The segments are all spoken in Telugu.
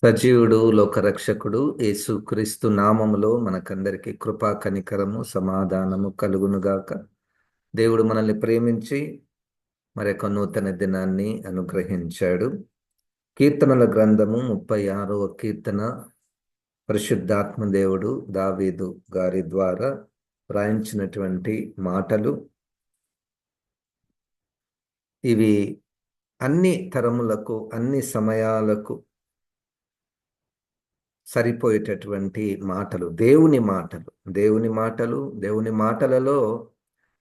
సజీవుడు లోకరక్షకుడు యేసుక్రీస్తు నామములో మనకందరికి కృపా కనికరము సమాధానము కలుగునుగాక. దేవుడు మనల్ని ప్రేమించి మరొక నూతన దినాన్ని అనుగ్రహించాడు. కీర్తనల గ్రంథము 36వ కీర్తన పరిశుద్ధాత్మ దేవుడు దావీదు గారి ద్వారా వ్రాయించినటువంటి మాటలు. ఇవి అన్ని తరములకు అన్ని సమయాలకు సరిపోయేటటువంటి మాటలు, దేవుని మాటలు. దేవుని మాటలలో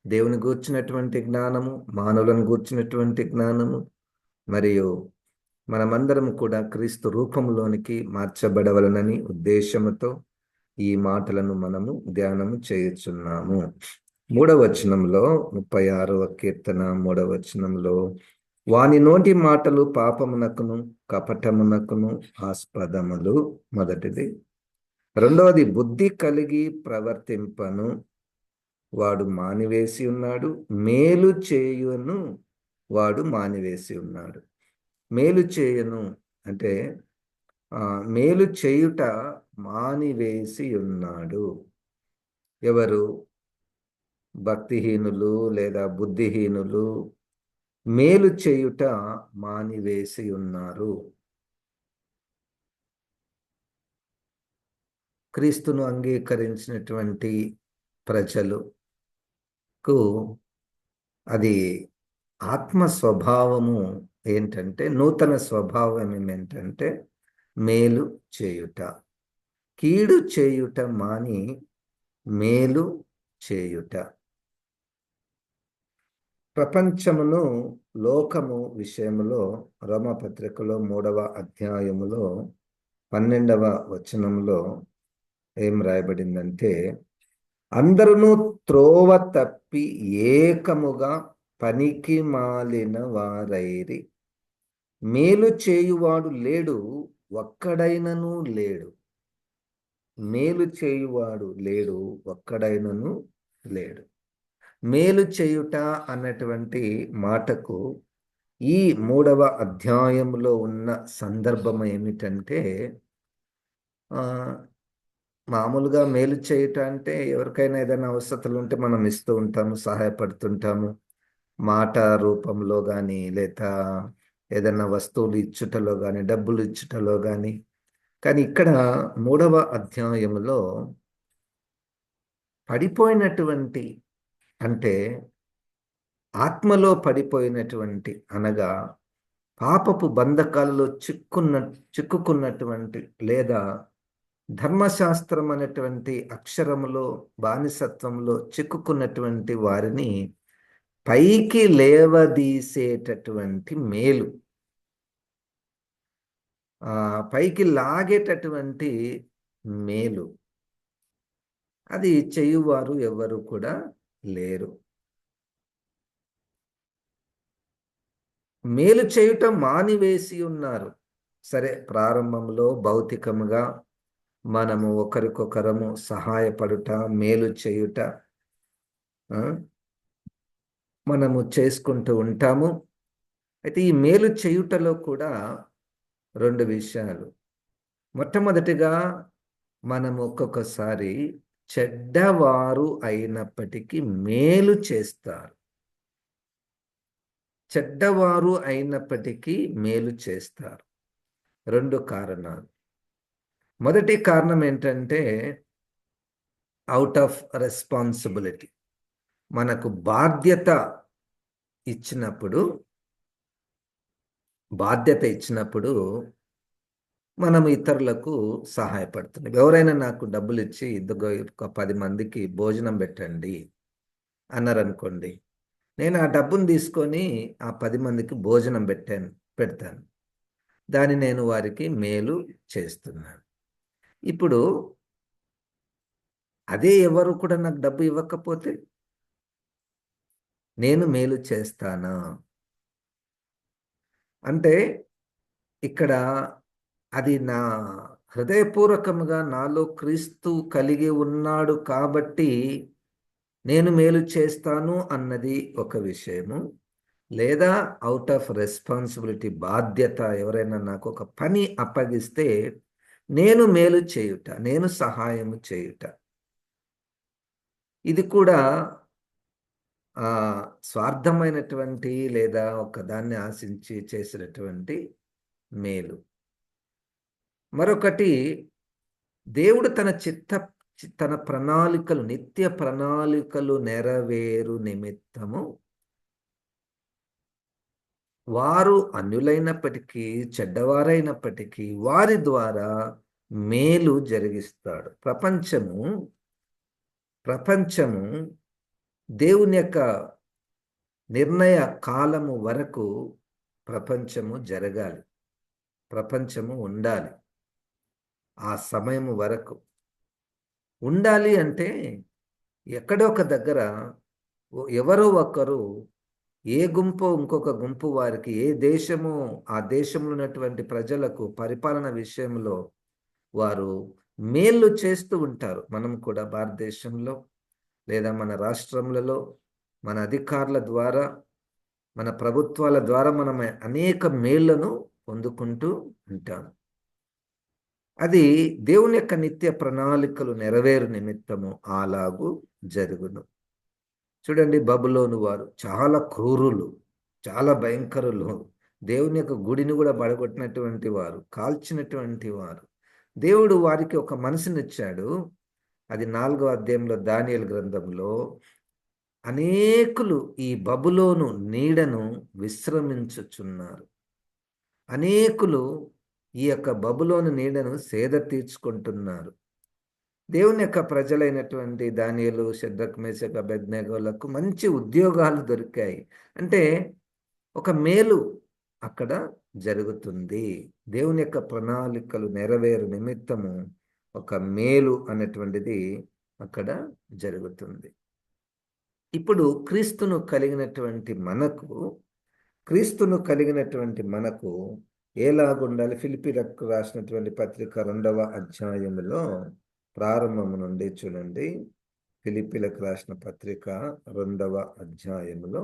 దేవుని గూర్చినటువంటి జ్ఞానము, మానవులను గూర్చినటువంటి జ్ఞానము, మరియు మనమందరం కూడా క్రీస్తు రూపంలోనికి మార్చబడవలనని ఉద్దేశముతో ఈ మాటలను మనము ధ్యానము చేయుచున్నాము. 3వ వచనంలో 36వ కీర్తన 3వ వచనంలో వాని నోటి మాటలు పాపమునకును కపటమునకును ఆస్పదములు. మొదటిది. రెండవది, బుద్ధి కలిగి ప్రవర్తింపను వాడు మానివేసి ఉన్నాడు, మేలు చేయును వాడు మానివేసి ఉన్నాడు. మేలు చేయను అంటే మేలు చేయుట మానివేసి ఉన్నాడు. ఎవరు? భక్తిహీనులు లేదా బుద్ధిహీనులు మేలు చేయుట మానివేసి ఉన్నారు. క్రీస్తును అంగీకరించినటువంటి ప్రజలకు అది ఆత్మ స్వభావము ఏంటంటే, నూతన స్వభావం ఏమిటంటే మేలు చేయుట, కీడు చేయుట మాని మేలు చేయుట. ప్రపంచమును లోకము విషయములో రోమపత్రికలో 3వ అధ్యాయములో 12వ వచనంలో ఏం రాయబడిందంటే, అందరూ త్రోవ తప్పి ఏకముగా పనికి మాలిన వారైరి, మేలు చేయువాడు లేడు, ఒక్కడైనను లేడు. మేలు చేయువాడు లేడు, ఒక్కడైనను లేడు. మేలు చేయుట అన్నటువంటి మాటకు ఈ 3వ అధ్యాయంలో ఉన్న సందర్భం ఏమిటంటే, మామూలుగా మేలు చేయుట అంటే ఎవరికైనా ఏదైనా అవసరతలు ఉంటే మనం ఇస్తూ ఉంటాము, సహాయపడుతుంటాము, మాట రూపంలో కానీ, లేదా ఏదైనా వస్తువులు ఇచ్చుటలో కానీ, డబ్బులు ఇచ్చుటలో కానీ. కానీ ఇక్కడ 3వ అధ్యాయంలో పడిపోయినటువంటి, అంటే ఆత్మలో పడిపోయినటువంటి, అనగా పాపపు బంధకాలలో చిక్కుకున్నటువంటి, లేదా ధర్మశాస్త్రం అనేటువంటి అక్షరములో బానిసత్వంలో చిక్కుకున్నటువంటి వారిని పైకి లేవదీసేటటువంటి మేలు, పైకి లాగేటటువంటి మేలు, అది చేయువారు ఎవరు కూడా లేరు. మేలు చేయుట మానివేసి ఉన్నారు. సరే, ప్రారంభంలో భౌతికముగా మనము ఒకరికొకరము సహాయపడుట, మేలు చేయుట మనము చేసుకుంటూ ఉంటాము. అయితే ఈ మేలు చేయుటలో కూడా 2 విషయాలు. మొట్టమొదటిగా, మనము ఒక్కొక్కసారి చెడ్డవారు అయినప్పటికీ మేలు చేస్తారు. చెడ్డవారు అయినప్పటికీ మేలు చేస్తారు. 2 కారణాలు. మొదటి కారణం ఏంటంటే, అవుట్ ఆఫ్ రెస్పాన్సిబిలిటీ. మనకు బాధ్యత ఇచ్చినప్పుడు మనం ఇతరులకు సహాయపడుతున్నాం. ఎవరైనా నాకు డబ్బులు ఇచ్చి, ఇదిగో ఒక 10 మందికి భోజనం పెట్టండి అన్నారనుకోండి, నేను ఆ డబ్బును తీసుకొని ఆ 10 మందికి భోజనం పెడతాను. దాన్ని నేను వారికి మేలు చేస్తున్నాను. ఇప్పుడు అదే ఎవరు కూడా నాకు డబ్బు ఇవ్వకపోతే నేను మేలు చేస్తానా? అంటే ఇక్కడ అది నా హృదయపూర్వకముగా నాలో క్రీస్తు కలిగి ఉన్నాడు కాబట్టి నేను మేలు చేస్తాను అన్నది ఒక విషయము. లేదా అవుట్ ఆఫ్ రెస్పాన్సిబిలిటీ, బాధ్యత, ఎవరైనా నాకు ఒక పని అప్పగిస్తే నేను మేలు చేయుట, నేను సహాయము చేయుట. ఇది కూడా స్వార్థమైనటువంటి లేదా ఒకదాన్ని ఆశించి చేసినటువంటి మేలు. మరొకటి, దేవుడు తన ప్రణాళికలు, నిత్య ప్రణాళికలు నెరవేరు నిమిత్తము వారు అన్యులైనప్పటికీ, చెడ్డవారైనప్పటికీ వారి ద్వారా మేలు జరిగిస్తాడు. ప్రపంచము దేవుని యొక్క నిర్ణయ కాలము వరకు ప్రపంచము జరగాలి, ప్రపంచము ఉండాలి. ఆ సమయం వరకు ఉండాలి అంటే ఎక్కడో ఒక దగ్గర ఎవరో ఒకరు, ఏ గుంపు ఇంకొక గుంపు వారికి, ఏ దేశము ఆ దేశంలో ఉన్నటువంటి ప్రజలకు పరిపాలన విషయంలో వారు మేళ్ళు చేస్తూ ఉంటారు. మనం కూడా భారతదేశంలో లేదా మన రాష్ట్రములలో మన అధికారుల ద్వారా, మన ప్రభుత్వాల ద్వారా మనం అనేక మేళ్లను పొందుకుంటూ ఉంటాం. అది దేవుని యొక్క నిత్య ప్రణాళికలు నెరవేరు నిమిత్తము అలాగూ జరుగును. చూడండి, బబులోను వారు చాలా క్రూరులు, చాలా భయంకరులు. దేవుని యొక్క గుడిని కూడా పడగొట్టినటువంటి వారు, కాల్చినటువంటి వారు. దేవుడు వారికి ఒక మనసునిచ్చాడు. అది 4వ అధ్యాయంలో దానియేలు గ్రంథంలో, అనేకులు ఈ బబులోను నీడను విశ్రమించుచున్నారు. అనేకులు ఈ యొక్క బబులోను నీడను సేద తీర్చుకుంటున్నారు. దేవుని యొక్క ప్రజలైనటువంటి దానియేలు, షద్రక్, మేషక్, అబేద్నెగోలకు మంచి ఉద్యోగాలు దొరికాయి. అంటే ఒక మేలు అక్కడ జరుగుతుంది. దేవుని యొక్క ప్రణాళికలు నెరవేరు నిమిత్తము ఒక మేలు అనేటువంటిది అక్కడ జరుగుతుంది. ఇప్పుడు క్రీస్తును కలిగినటువంటి మనకు ఎలాగుండాలి? ఫిలిప్పీలకు రాసినటువంటి పత్రిక 2వ అధ్యాయములో ప్రారంభము నుండి చూడండి. ఫిలిప్పీలకు రాసిన పత్రిక 2వ అధ్యాయములో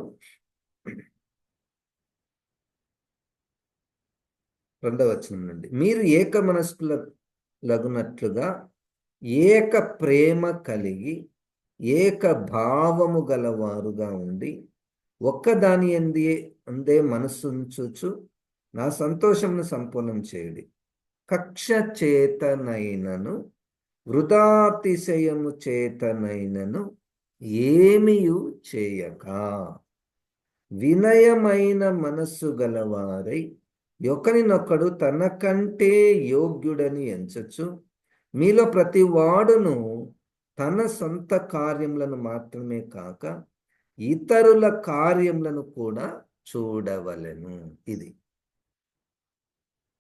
2వ వచనం నుండి, మీరు ఏక మనస్కులగునట్లుగా ఏక ప్రేమ కలిగి ఏక భావము గలవారుగా ఉండి ఒక్కదాని అందే మనసుంచుచు నా సంతోషమును సంపూర్ణం చేయుడి. కక్ష చేతనైనను వృధాతిశయము చేతనైనను ఏమియు చేయక వినయమైన మనస్సు గలవారై ఒకరినొకడు తనకంటే యోగ్యుడని ఎంచచ్చు. మీలో ప్రతి వాడును తన సొంత కార్యములను మాత్రమే కాక ఇతరుల కార్యములను కూడా చూడవలెను. ఇది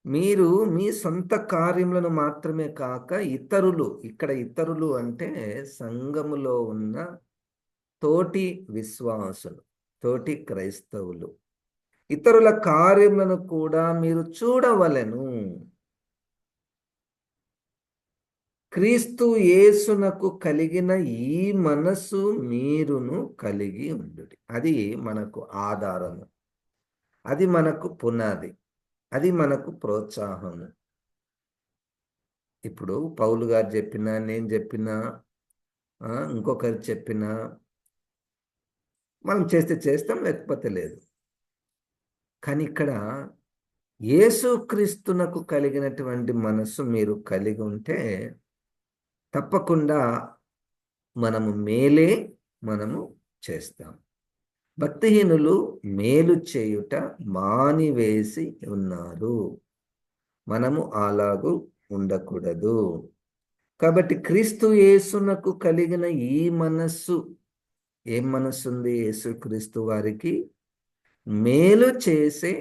మీరు మీ సొంత కార్యములను మాత్రమే కాక ఇతరులు, ఇక్కడ ఇతరులు అంటే సంఘములో ఉన్న తోటి విశ్వాసులు, తోటి క్రైస్తవులు, ఇతరుల కార్యములను కూడా మీరు చూడవలెను. క్రీస్తు యేసునకు కలిగిన ఈ మనస్సు మీరును కలిగి ఉండుడి. అది మనకు ఆధారము, అది మనకు పునాది, అది మనకు ప్రోత్సాహము. ఇప్పుడు పౌలు గారు చెప్పినా, నేను చెప్పినా, ఇంకొకరు చెప్పినా మనం చేస్తే చేస్తాం, లేకపోతే లేదు. కానీ ఇక్కడ యేసుక్రీస్తునకు కలిగినటువంటి మనస్సు మీరు కలిగి ఉంటే తప్పకుండా మనము చేస్తాం. భక్తిహీనులు మేలు చేయుట మానివేసి ఉన్నారు. మనము అలాగూ ఉండకూడదు. కాబట్టి క్రీస్తు యేసునకు కలిగిన ఈ మనస్సు, ఏం మనస్సు ఉంది యేసుక్రీస్తు వారికి? మేలు చేసే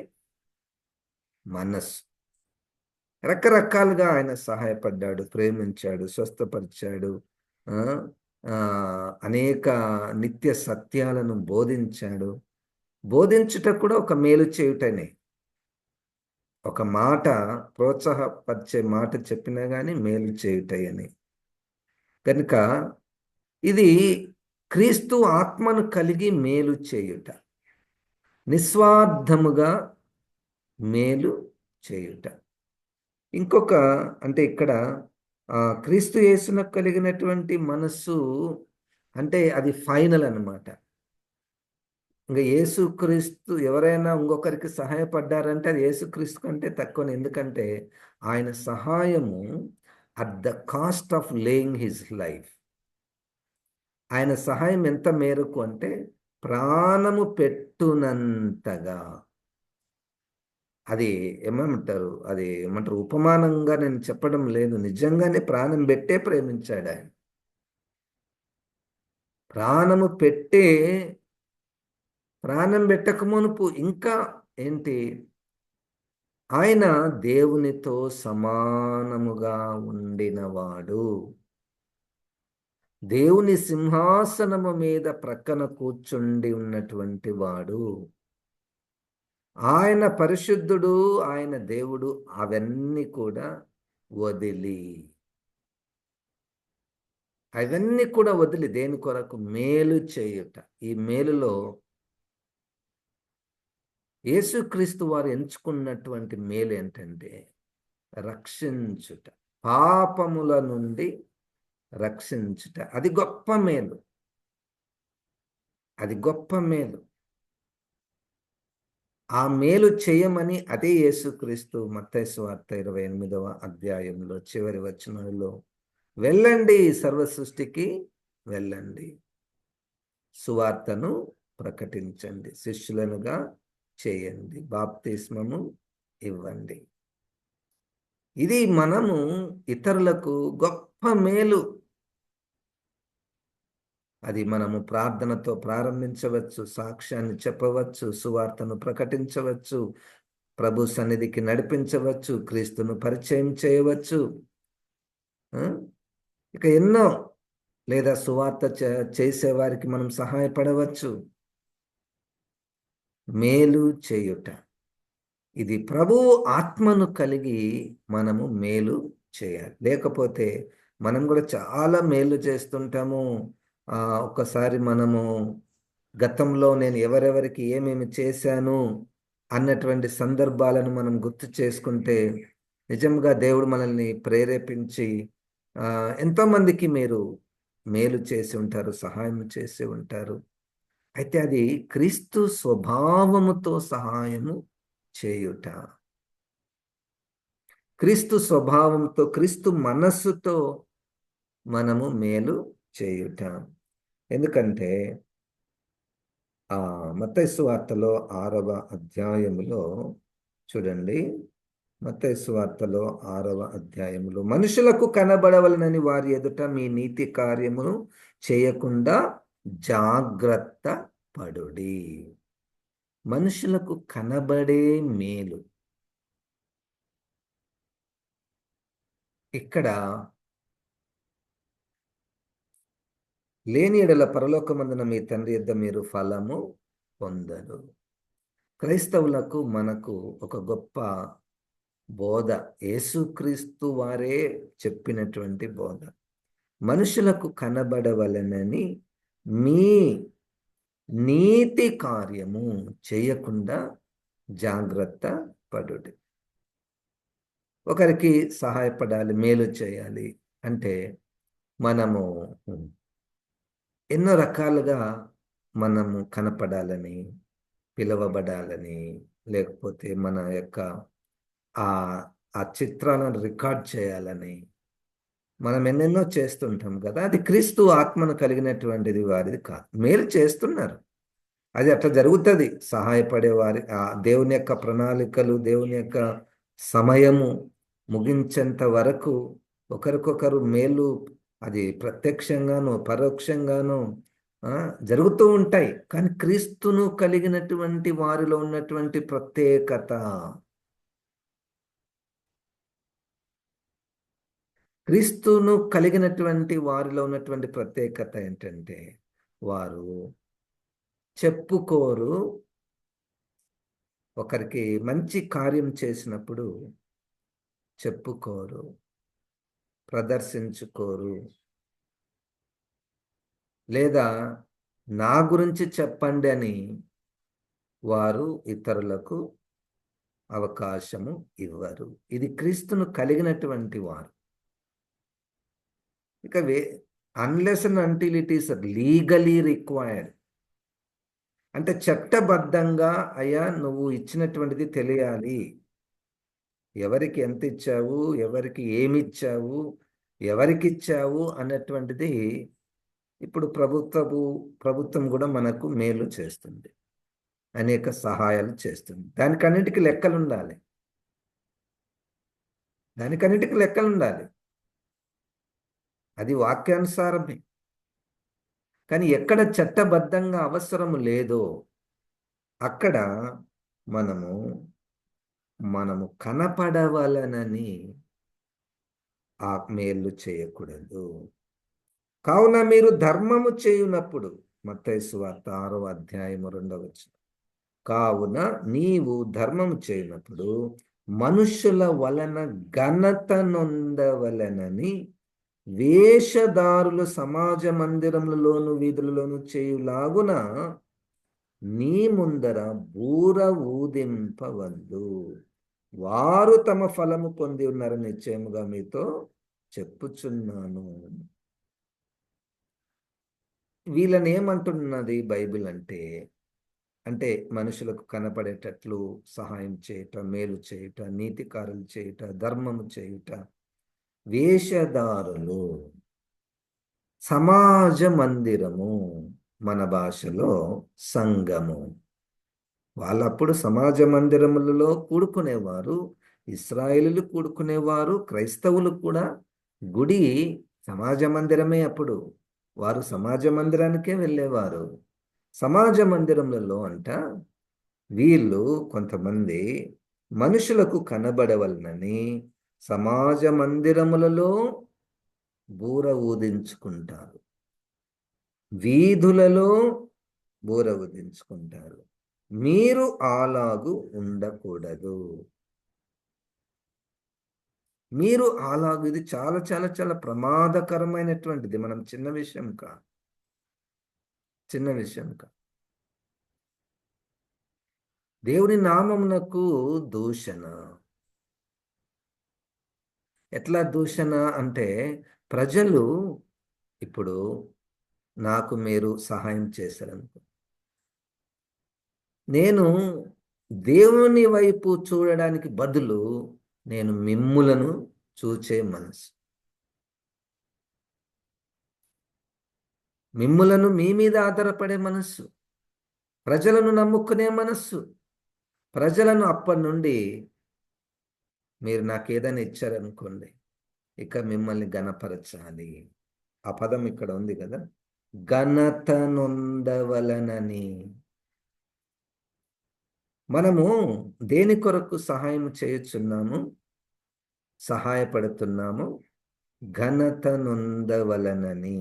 మనస్సు. రకరకాలుగా ఆయన సహాయపడ్డాడు, ప్రేమించాడు, స్వస్థపరిచాడు, అనేక నిత్య సత్యాలను బోధించాడు. బోధించుట కూడా ఒక మేలు చేయుటనే. ఒక మాట, ప్రోత్సాహపరిచే మాట చెప్పినా కానీ మేలు చేయుటని. కనుక ఇది క్రీస్తు ఆత్మను కలిగి మేలు చేయుట. నిస్వార్థముగా మేలు చేయుట. ఇంకొక అంటే ఇక్కడ క్రీస్తు యేసునకు కలిగినటువంటి మనస్సు అంటే అది ఫైనల్ అన్నమాట. ఇంకా యేసుక్రీస్తు ఎవరైనా ఇంకొకరికి సహాయపడ్డారంటే అది యేసుక్రీస్తు కంటే తక్కువని. ఎందుకంటే ఆయన సహాయము at the cost of laying his life. ఆయన సహాయం ఎంత మేరకు అంటే ప్రాణము పెట్టునంతగా. అది ఏమంటారు, అది ఏమంటారు, ఉపమానంగా నేను చెప్పడం లేదు. నిజంగానే ప్రాణం పెట్టే ప్రేమించాడు ఆయన. ప్రాణము పెట్టే, ప్రాణం పెట్టక మునుపు ఇంకా ఏంటి, ఆయన దేవునితో సమానముగా ఉండినవాడు. దేవుని సింహాసనము మీద ప్రక్కన కూర్చుండి ఉన్నటువంటి వాడు. ఆయన పరిశుద్ధుడు, ఆయన దేవుడు. అవన్నీ కూడా వదిలి, అవన్నీ కూడా వదిలి దేని కొరకు? మేలు చేయుట. ఈ మేలులో యేసుక్రీస్తు వారు ఎంచుకున్నటువంటి మేలు ఏంటంటే రక్షించుట, పాపముల నుండి రక్షించుట. అది గొప్ప మేలు, అది గొప్ప మేలు. ఆ మేలు చేయమని అదే యేసుక్రీస్తు మత్తయి సువార్త 28వ అధ్యాయంలో చివరి వచనంలో, వెళ్ళండి, సర్వ సృష్టికి వెళ్ళండి, సువార్తను ప్రకటించండి, శిష్యులనుగా చేయండి, బాప్తిస్మము ఇవ్వండి. ఇది మనము ఇతరులకు గొప్ప మేలు. అది మనము ప్రార్థనతో ప్రారంభించవచ్చు, సాక్ష్యాన్ని చెప్పవచ్చు, సువార్తను ప్రకటించవచ్చు, ప్రభు సన్నిధికి నడిపించవచ్చు, క్రీస్తును పరిచయం చేయవచ్చు, ఇక ఎన్నో. లేదా సువార్త చేసేవారికి మనం సహాయపడవచ్చు. మేలు చేయుట, ఇది ప్రభు ఆత్మను కలిగి మనము మేలు చేయాలి. లేకపోతే మనం కూడా చాలా మేలు చేస్తుంటాము. ఒక్కసారి మనము గతంలో నేను ఎవరెవరికి ఏమేమి చేశాను అన్నటువంటి సందర్భాలను మనం గుర్తు చేసుకుంటే నిజంగా దేవుడు మనల్ని ప్రేరేపించి ఎంతోమందికి మీరు మేలు చేసి ఉంటారు, సహాయం చేసి ఉంటారు. అయితే అది క్రీస్తు స్వభావముతో సహాయము చేయుట, క్రీస్తు స్వభావంతో, క్రీస్తు మనస్సుతో మనము మేలు చేయుట. ఎందుకంటే మత్తయి సువార్తలో 6వ అధ్యాయములో చూడండి, మత్తయి సువార్తలో 6వ అధ్యాయములో, మనుషులకు కనబడవలనని వారి ఎదుట మీ నీతి కార్యమును చేయకుండా జాగ్రత్త పడుడి. మనుషులకు కనబడే మేలు. ఇక్కడ లేని ఎడల పరలోకమందున మీ తండ్రి యొద్ద మీరు ఫలము పొందరు. క్రైస్తవులకు మనకు ఒక గొప్ప బోధ, యేసుక్రీస్తు వారే చెప్పినటువంటి బోధ. మనుషులకు కనబడవలనని మీ నీతి కార్యము చేయకుండా జాగ్రత్త పడుడి. ఒకరికి సహాయపడాలి, మేలు చేయాలి అంటే మనము ఎన్నో రకాలుగా మనము కనపడాలని, పిలవబడాలని, లేకపోతే మన యొక్క ఆ చిత్రాలను రికార్డ్ చేయాలని మనం ఎన్నెన్నో చేస్తుంటాం కదా. అది క్రీస్తు ఆత్మను కలిగినటువంటిది వారిది కాదు. మేలు చేస్తున్నారు, అది అట్లా జరుగుతుంది. సహాయపడే వారి దేవుని యొక్క ప్రణాళికలు, దేవుని యొక్క సమయము ముగించేంత వరకు ఒకరికొకరు మేలు అది ప్రత్యక్షంగాను పరోక్షంగాను జరుగుతూ ఉంటాయి. కానీ క్రీస్తును కలిగినటువంటి వారిలో ఉన్నటువంటి ప్రత్యేకత, క్రీస్తును కలిగినటువంటి వారిలో ఉన్నటువంటి ప్రత్యేకత ఏంటంటే వారు చెప్పుకోరు. ఒకరికి మంచి కార్యం చేసినప్పుడు చెప్పుకోరు, ప్రదర్శించుకోరు, లేదా నా గురించి చెప్పండి అని వారు ఇతరులకు అవకాశము ఇవ్వరు. ఇది క్రీస్తును కలిగినటువంటి వారు. ఇక unless and until it is legally required, అంటే చట్టబద్ధంగా అయ్యా నువ్వు ఇచ్చినటువంటిది తెలియాలి. ఎవరికి ఎంత ఇచ్చావు, ఎవరికి ఏమిచ్చావు, ఎవరికిచ్చావు అన్నటువంటిది ఇప్పుడు ప్రభుత్వం కూడా మనకు మేలు చేస్తుంది, అనేక సహాయాలు చేస్తుంది. దానికన్నిటికీ లెక్కలుండాలి. అది వాక్యానుసారమే. కానీ ఎక్కడ చట్టబద్ధంగా అవసరము లేదో అక్కడ మనము కనపడవలనని ఆ మేలు చేయకూడదు. కావున మీరు ధర్మము చేయునప్పుడు, మత్తయి సువార్త 6వ అధ్యాయము 2వ వచనం, కావున నీవు ధర్మము చేయునప్పుడు మనుష్యుల వలన ఘనత నొందవలనని వేషధారులు సమాజ మందిరములలోను వీధులలోను చేయులాగున నీ ముందర బూర ఊదింపవద్దు. వారు తమ ఫలము పొంది ఉన్నారని నిశ్చయముగా మీతో చెప్పుచున్నాను. వీళ్ళని ఏమంటున్నది బైబిల్ అంటే మనుషులకు కనపడేటట్లు సహాయం చేయుట, మేలు చేయుట, నీతికారులు చేయుట, ధర్మము చేయుట. వేషధారులు, సమాజ మందిరము, మన భాషలో సంఘము. వాళ్ళప్పుడు సమాజ మందిరములలో కూడుకునేవారు. ఇశ్రాయేలీయులు కూడుకునేవారు. క్రైస్తవులు కూడా గుడి సమాజ మందిరమే. అప్పుడు వారు సమాజ మందిరానికే వెళ్ళేవారు. సమాజ మందిరములలో వీళ్ళు కొంతమంది మనుషులకు కనబడవలనని సమాజ మందిరములలో బూర ఊదించుకుంటారు, వీధులలో బూర ఊదించుకుంటారు. మీరు అలాగు ఉండకూడదు. ఇది చాలా చాలా చాలా ప్రమాదకరమైనటువంటిది. మనం చిన్న విషయం కాదు. దేవుని నామమునకు దూషణ. ఎట్లా దూషణ అంటే, ప్రజలు ఇప్పుడు నాకు మీరు సహాయం చేశారనుకో, నేను దేవుని వైపు చూడడానికి బదులు నేను మిమ్ములను చూచే మనసు, మిమ్ములను మీ మీద ఆధారపడే మనస్సు, ప్రజలను నమ్ముకునే మనస్సు. ప్రజలను అప్పటి నుండి మీరు నాకేదైనా ఇచ్చారనుకోండి, ఇక మిమ్మల్ని గణపరచాలి. ఆ పదం ఇక్కడ ఉంది కదా, ఘనత నొందవలనని. మనము దేని కొరకు సహాయం చేయుచున్నాము, సహాయపడుతున్నాము? ఘనత నొందవలనని.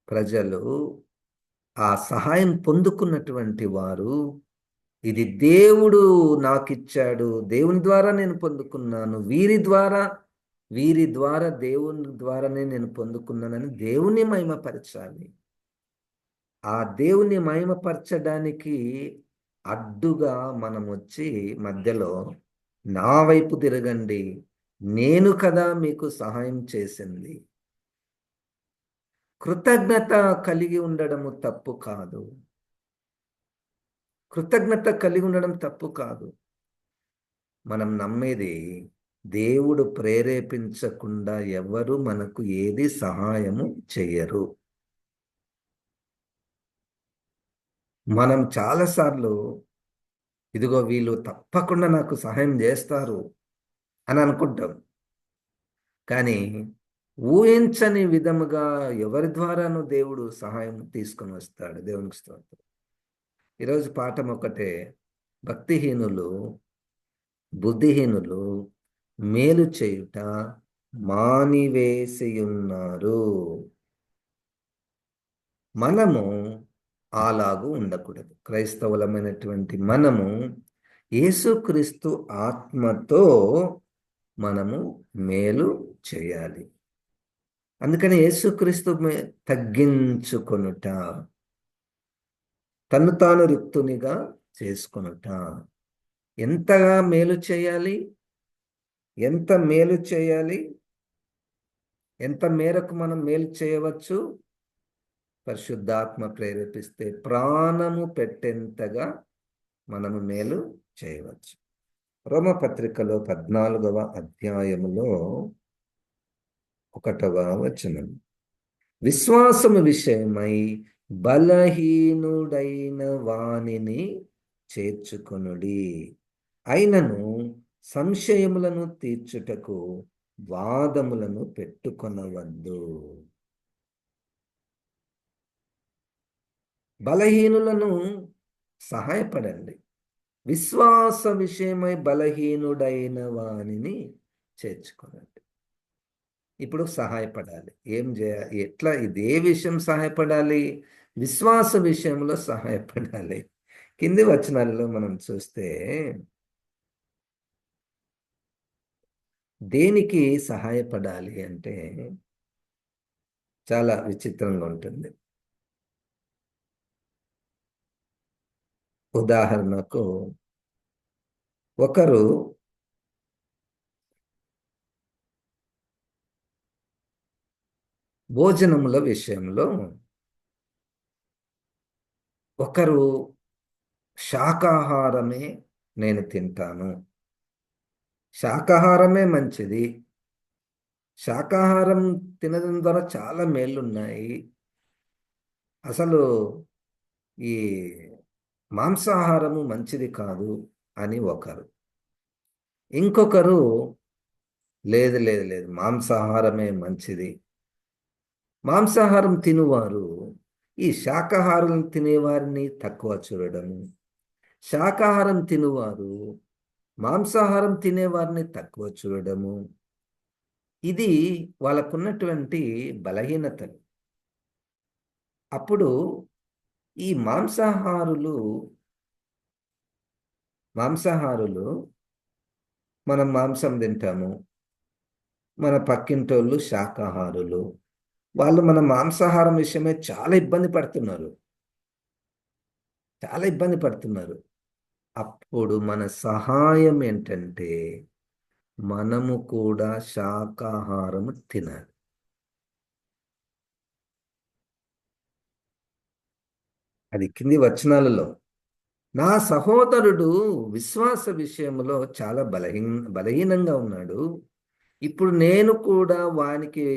ప్రజలు ఆ సహాయం పొందుకున్నటువంటి వారు, ఇది దేవుడు నాకిచ్చాడు, దేవుని ద్వారా నేను పొందుకున్నాను, వీరి ద్వారా దేవుని ద్వారానే నేను పొందుకున్నానని దేవుని మహిమపరచాలి. ఆ దేవుని మహిమపరచడానికి అడ్డుగా మనం వచ్చి మధ్యలో నా వైపు తిరగండి, నేను కదా మీకు సహాయం చేసింది. కృతజ్ఞత కలిగి ఉండడము తప్పు కాదు. మనం నమ్మేది, దేవుడు ప్రేరేపించకుండా ఎవరు మనకు ఏది సహాయము చెయ్యరు. మనం చాలాసార్లు ఇదిగో వీళ్ళు తప్పకుండా నాకు సహాయం చేస్తారు అని అనుకుంటాం. కానీ ఊహించని విధముగా ఎవరి ద్వారానూ దేవుడు సహాయం తీసుకొని వస్తాడు. దేవునికి స్తోత్రం. ఈరోజు పాఠం ఒకటే, భక్తిహీనులు, బుద్ధిహీనులు మేలు చేయుట మానివేసియున్నారు. మనము అలాగూ ఉండకూడదు. క్రైస్తవులమైనటువంటి మనము యేసుక్రీస్తు ఆత్మతో మనము మేలు చేయాలి. అందుకని యేసుక్రీస్తు తగ్గించుకొనుట, తన్ను తాను రిక్తునిగా చేసుకొనుట. ఎంతగా మేలు చేయాలి? ఎంత మేలు చేయాలి? ఎంత మేరకు మనం మేలు చేయవచ్చు? పరిశుద్ధాత్మ ప్రేరేపిస్తే ప్రాణము పెట్టేంతగా మనము మేలు చేయవచ్చు. రోమపత్రికలో 14వ అధ్యాయములో 1వ వచనం, విశ్వాసము విషయమై బలహీనుడైన వానిని చేర్చుకొనుడి, అయినను సంశయములను తీర్చుటకు వాదములను పెట్టుకొనవద్దు. బలహీనులను సహాయపడండి. విశ్వాస విషయమై బలహీనుడైన వానిని చేర్చుకోనండి. ఇప్పుడు సహాయపడాలి. ఏం చేయాలి? ఎట్లా? ఇదే విషయం సహాయపడాలి? విశ్వాస విషయంలో సహాయపడాలి. కింది వచనాల్లో మనం చూస్తే దేనికి సహాయపడాలి అంటే చాలా విచిత్రంగా ఉంటుంది. ఉదాహరణకు, ఒకరు భోజనముల విషయంలో ఒకరు శాకాహారమే నేను తింటాను, శాకాహారమే మంచిది, శాకాహారం తినడం ద్వారా చాలా మేలున్నాయి, అసలు ఈ మాంసాహారము మంచిది కాదు అని ఒకరు. ఇంకొకరు లేదు లేదు లేదు, మాంసాహారమే మంచిది. మాంసాహారం తినువారు ఈ శాకాహారం తినేవారిని తక్కువ చూడడము, శాకాహారం తినువారు మాంసాహారం తినేవారిని తక్కువ చూడడము, ఇది వాళ్ళకున్నటువంటి బలహీనతలు. అప్పుడు ఈ మాంసాహారులు మనం మాంసం తింటాము, మన పక్కింటోళ్ళు శాకాహారులు, వాళ్ళు మన మాంసాహారం విషయమే చాలా ఇబ్బంది పడుతున్నారు, చాలా ఇబ్బంది పడుతున్నారు. అప్పుడు మన సహాయం ఏంటంటే మనము కూడా శాకాహారము తినాలి. అది కింది వచనాలలో, నా సహోదరుడు విశ్వాస విషయంలో చాలా బలహీనంగా ఉన్నాడు, ఇప్పుడు నేను కూడా వారికి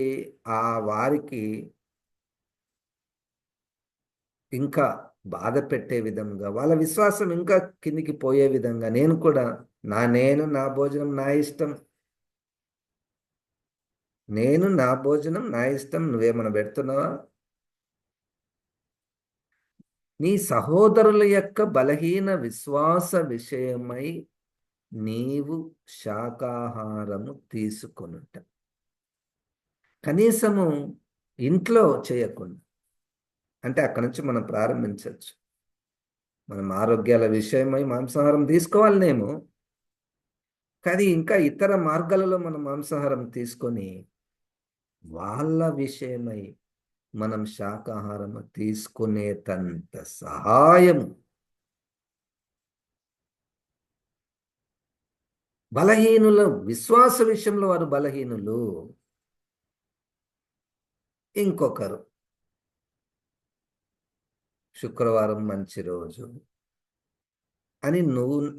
ఇంకా బాధ పెట్టే విధంగా, వాళ్ళ విశ్వాసం ఇంకా కిందికి పోయే విధంగా నేను కూడా నా భోజనం నా ఇష్టం, నా భోజనం నా ఇష్టం, నువ్వేమైనా పెడుతున్నావా? నీ సహోదరుల యొక్క బలహీన విశ్వాస విషయమై నీవు శాకాహారము తీసుకొనుట, కనీసము ఇంట్లో చేయకుండా, అంటే అక్కడి నుంచి మనం ప్రారంభించవచ్చు. మనం ఆరోగ్యాల విషయమై మాంసాహారం తీసుకోవాలనేమో, కానీ ఇంకా ఇతర మార్గాలలో మనం మాంసాహారం తీసుకొని వాళ్ళ విషయమై మనం శాకాహారం తీసుకునేటంత సహాయం. బలహీనుల విశ్వాస విషయంలో వారు బలహీనులు. ఇంకొకరు శుక్రవారం మంచి రోజు అని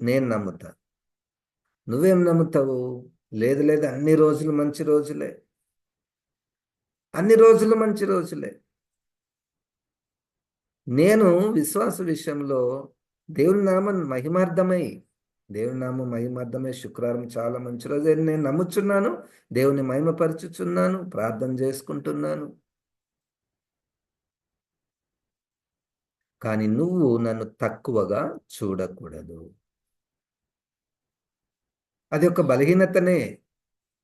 నేను నమ్ముతా. నువ్వేం నమ్ముతావు? లేదు లేదు, అన్ని రోజులు మంచి రోజులే, అన్ని రోజులు మంచి రోజులే. నేను విశ్వాస విషయంలో దేవుని నామం మహిమార్థమై దేవుని నామం మహిమార్థమై శుక్రవారం చాలా మంచి రోజు అని నేను నమ్ముచున్నాను, దేవుని మహిమపరచుచున్నాను, ప్రార్థన చేసుకుంటున్నాను. కానీ నువ్వు నన్ను తక్కువగా చూడకూడదు. అది ఒక బలహీనతనే,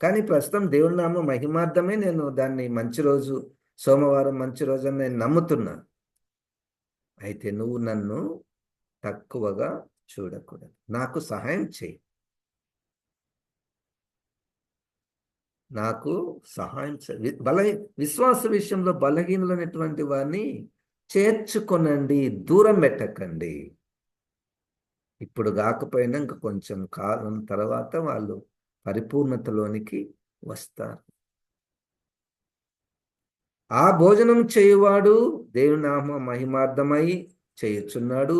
కానీ ప్రస్తుతం దేవుని నామం మహిమార్థమే నేను దాన్ని మంచి రోజు, సోమవారం మంచి రోజు అని నేను నమ్ముతున్నా. అయితే నువ్వు నన్ను తక్కువగా చూడకూడదు, నాకు సహాయం చేయి. నాకు సహాయం విశ్వాస విషయంలో బలహీనులైనటువంటి వారిని చేర్చుకొనండి, దూరం పెట్టకండి. ఇప్పుడు కాకపోయినా ఇంక కొంచెం కాలం తర్వాత వాళ్ళు పరిపూర్ణతలోనికి వస్తారు. ఆ భోజనం చేయువాడు దేవుని నామ మహిమార్థమై చేయుచున్నాడు.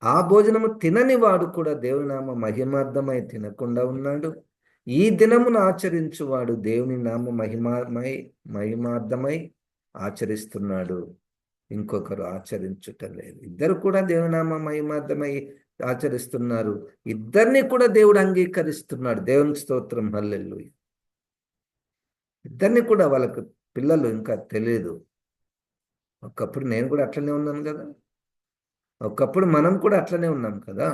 ఆ భోజనము తినని వాడు కూడా దేవుని నామ మహిమార్థమై తినకుండా ఉన్నాడు. ఈ దినమును ఆచరించువాడు దేవుని నామ మహిమార్థమై ఆచరిస్తున్నాడు, ఇంకొకరు ఆచరించుట లేదు. ఇద్దరు కూడా దేవుని నామ మహిమార్థమై ఆచరిస్తున్నారు. ఇద్దరిని కూడా దేవుడు అంగీకరిస్తున్నాడు. దేవునికి స్తోత్రం, హల్లెలూయా. ఇద్దరిని కూడా, వాళ్ళకు పిల్లలు ఇంకా తెలియదు. ఒకప్పుడు నేను కూడా అట్లనే ఉన్నాను కదా, ఒకప్పుడు మనం కూడా అట్లనే ఉన్నాం కదా.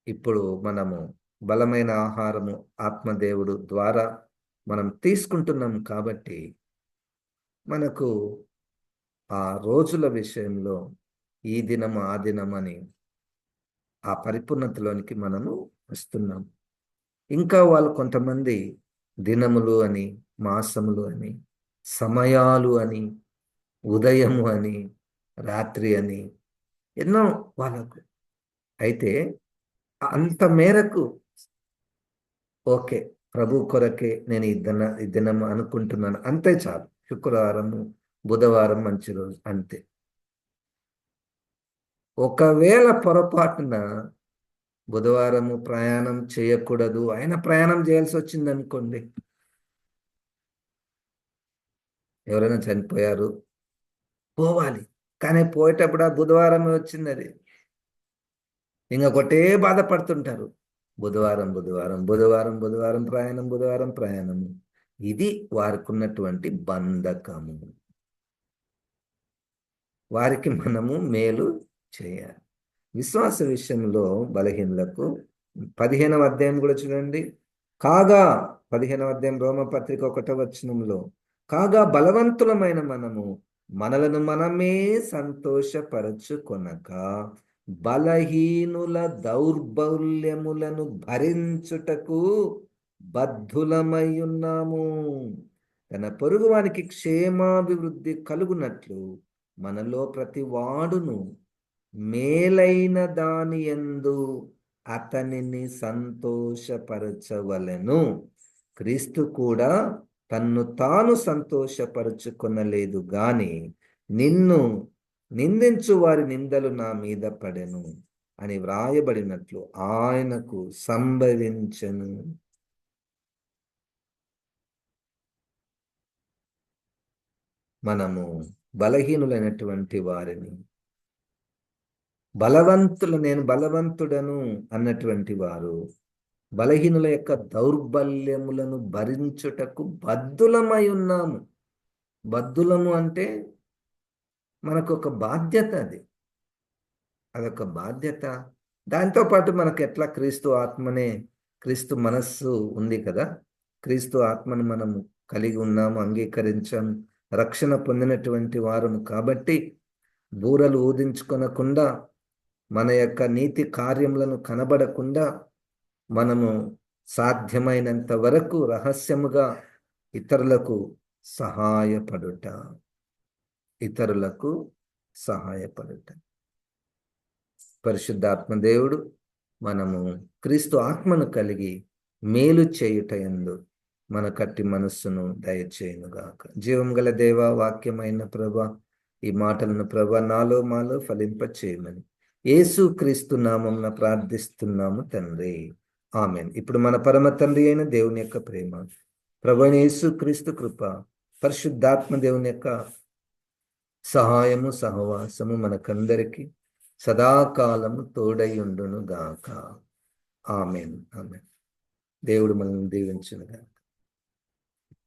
ఇప్పుడు మనము బలమైన ఆహారము ఆత్మదేవుడు ద్వారా మనం తీసుకుంటున్నాం కాబట్టి మనకు ఆ రోజుల విషయంలో ఈ దినము ఆ దినమని ఆ పరిపూర్ణతలోనికి మనము వస్తున్నాం. ఇంకా వాళ్ళు కొంతమంది దినములు అని, మాసములు అని, సమయాలు అని, ఉదయము అని, రాత్రి అని ఎన్నో వాళ్ళకు. అయితే అంత మేరకు ఓకే, ప్రభు కొరకే నేను ఈ దినం అనుకుంటున్నాను, అంతే చాలు. శుక్రవారము, బుధవారం మంచి రోజు, అంతే. ఒకవేళ పొరపాటున బుధవారము ప్రయాణం చేయకూడదు, ఆయన ప్రయాణం చేయాల్సి వచ్చింది అనుకోండి, ఎవరైనా చనిపోయారు, పోవాలి. కానీ పోయేటప్పుడు ఆ బుధవారమే వచ్చింది, అది ఇంకొకటే బాధపడుతుంటారు. బుధవారం బుధవారం బుధవారం బుధవారం ప్రయాణం, బుధవారం ప్రయాణము. ఇది వారికి ఉన్నటువంటి బంధకము. వారికి మనము మేలు చేయాలి. విశ్వాస విషయంలో బలహీనులకు 15వ అధ్యాయం కూడా చూడండి. కాగా 15వ అధ్యాయం రోమపత్రిక 1వ వచనంలో, కాగా బలవంతులమైన మనము మనలను మనమే సంతోషపరచుకొనక బలహీనుల దౌర్బల్యములను భరించుటకు బద్ధులమై ఉన్నాము. తన పొరుగువానికి క్షేమాభివృద్ధి కలుగునట్లు మనలో ప్రతి వాడును మేలైన దాని యందు అతనిని సంతోషపరచవలెను. క్రీస్తు కూడా తన్ను తాను సంతోషపరచుకొనలేదు గాని నిన్ను నిందించు వారి నిందలు నా మీద పడెను అని వ్రాయబడినట్లు ఆయనకు సంభవించెను. మనము బలహీనులైనటువంటి వారిని, నేను బలవంతుడను అన్నటువంటి వారు బలహీనుల యొక్క దౌర్బల్యములను భరించుటకు బద్ధులమై ఉన్నాము. బద్ధులము అంటే మనకు ఒక బాధ్యత, అదొక బాధ్యత. దాంతోపాటు మనకు ఎట్లా క్రీస్తు మనస్సు ఉంది కదా, క్రీస్తు ఆత్మను మనము కలిగి ఉన్నాము, అంగీకరించాము, రక్షణ పొందినటువంటి వారము కాబట్టి బూరలు ఊదించుకొనకుండా, మన యొక్క నీతి కార్యములను కనబడకుండా మనము సాధ్యమైనంత వరకు రహస్యముగా ఇతరులకు సహాయపడుట. పరిశుద్ధాత్మ దేవుడు మనము క్రీస్తు ఆత్మను కలిగి మేలు చేయుటయందు మన కట్టి మనస్సును దయచేయునుగాక. జీవం గల దేవ, వాక్యమైన ప్రభా, ఈ మాటలను ప్రభా నాలో మాలో ఫలింప చేయమని యేసు క్రీస్తు నామమున ప్రార్థిస్తున్నాము తండ్రి, ఆమెన్. ఇప్పుడు మన పరమ తండ్రి అయిన దేవుని యొక్క ప్రేమ, ప్రభువైన యేసు క్రీస్తు కృప, పరిశుద్ధాత్మ దేవుని యొక్క సహాయము సహవాసము మనకందరికి సదాకాలము తోడైయుండును గాక. ఆమెన్. దేవుడు మనల్ని దీవించునుగాక.